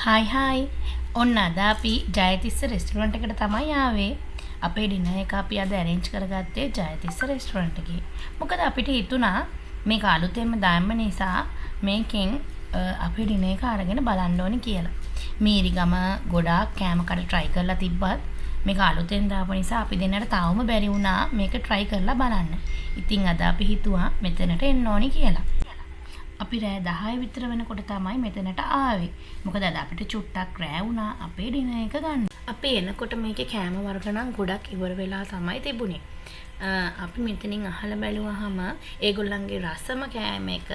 Hi ඔන්න අද අපි ජයතිස්ස රෙස්ටුරන්ට් එකට තමයි ආවේ. අපේ ඩිනර් එක අපි අද ඇරේන්ජ් කරගත්තේ ජයතිස්ස රෙස්ටුරන්ට් එකේ. මොකද අපිට හිතුණා මේක අලුතෙන්ම දාන්න නිසා මේකෙන් අපේ ඩිනර් එක අරගෙන බලන්න ඕනේ කියලා. මීරිගම ගොඩාක් කෑම කඩ try කරලා තිබ්බත් මේක අලුතෙන් දාපු නිසා අපි දෙන්නට තාම බැරි වුණා මේක try කරලා බලන්න. ඉතින් අද අපි හිතුවා මෙතනට එන්න ඕනේ කියලා. අපි රෑ 10 විතර වෙනකොට තමයි මෙතනට ආවේ. මොකද අද අපිට චුට්ටක් රෑ වුණා අපේ ඩිනර් එක ගන්න. අපි එනකොට මේකේ කෑම වර්ග නම් ගොඩක් ඉවර වෙලා තමයි තිබුණේ. අපි මෙතනින් අහලා බැලුවාම ඒගොල්ලන්ගේ රසම කෑම එක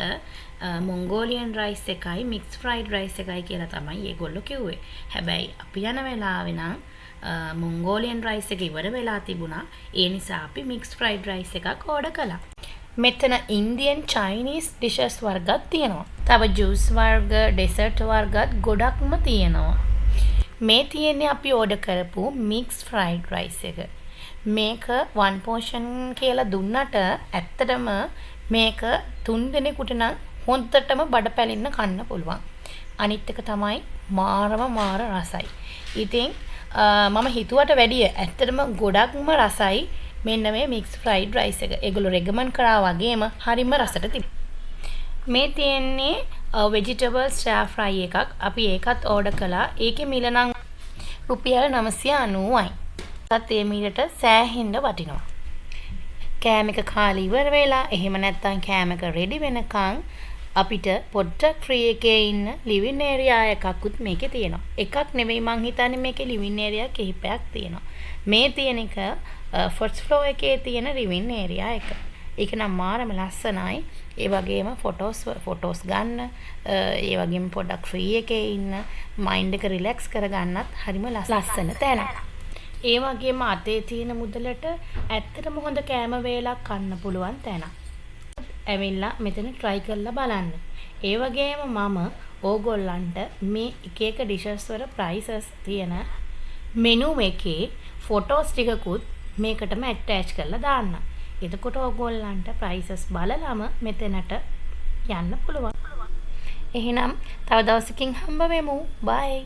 මොන්ගෝලියන් රයිස් එකයි මික්ස් ෆ්‍රයිඩ් රයිස් එකයි කියලා තමයි ඒගොල්ලෝ කිව්වේ. හැබැයි අපි යන වෙලාවේ නම් මොන්ගෝලියන් රයිස් එක ඉවර වෙලා තිබුණා. ඒ නිසා අපි මික්ස් ෆ්‍රයිඩ් රයිස් එකක් ඕඩර් කළා. මෙතන ඉන්දියන් චයිනීස් ඩිෂස් වර්ගත් තියෙනවා. තව ජූස් වර්ග, ඩෙසර්ට් වර්ගත් ගොඩක්ම තියෙනවා. මේ තියෙන්නේ අපි ඕඩර් කරපු මික්ස් ෆ්‍රයිඩ් රයිස් එක. මේක 1 portion කියලා දුන්නට ඇත්තටම මේක 3 දිනෙකට නම් හොඳටම බඩ පැලින්න කන්න පුළුවන්. අනිත් එක තමයි මාර රසයි. ඉතින් මම හිතුවට වැඩිය ඇත්තටම ගොඩක්ම රසයි. මෙන්න මේ මික්ස් ෆ්‍රයිඩ් රයිස් එක. ඒගොල්ලෝ රෙකමන්ඩ් කරා වගේම හරිම රසට තිබුණා. මේ තියෙන්නේ vegetable stir fry එකක්. අපි ඒකත් ඕඩර් කළා. ඒකේ මිල නම් රුපියල් 990යි. ඒත් ඒ මිලට සෑහෙන්න වටිනවා. කෑම එක කාලේ ඉවර වෙලා එහෙම නැත්නම් කෑම එක රෙඩි වෙනකන් අපිට පොඩ්ඩක් ෆ්‍රී එකේ ඉන්න ලිවින් ඒරියා එකකුත් මේකේ තියෙනවා. එකක් නෙවෙයි මං හිතන්නේ මේකේ ලිවින් ඒරියා කිහිපයක් තියෙනවා. මේ තියෙන එක ෆස්ට් ෆ්ලෝර් එකේ තියෙන ලිවින් ඒරියා එක. ඒක නම් මාරම ලස්සනයි. ඒ වගේම ෆොටෝස් ගන්න, ඒ වගේම පොඩ්ඩක් ෆ්‍රී එකේ ඉන්න, මයින්ඩ් එක රිලැක්ස් කරගන්නත් හරිම ලස්සන තැනක්. ඒ වගේම අතේ තියෙන මුදලට ඇත්තටම හොඳ කෑම වේලක් කන්න පුළුවන් තැනක්. ඇවිල්ලා මෙතන try කරලා බලන්න. ඒ වගේම මම ඕගොල්ලන්ට මේ එක එක ඩිෂස් වල prices තියෙන මෙනු එකේ ෆොටෝස් ටිකකුත් මේකටම ඇටච් කරලා දාන්න. එතකොට ඕගොල්ලන්ට prices බලලම මෙතනට යන්න පුළුවන්. එහෙනම් තව දවසකින් හම්බ වෙමු. bye.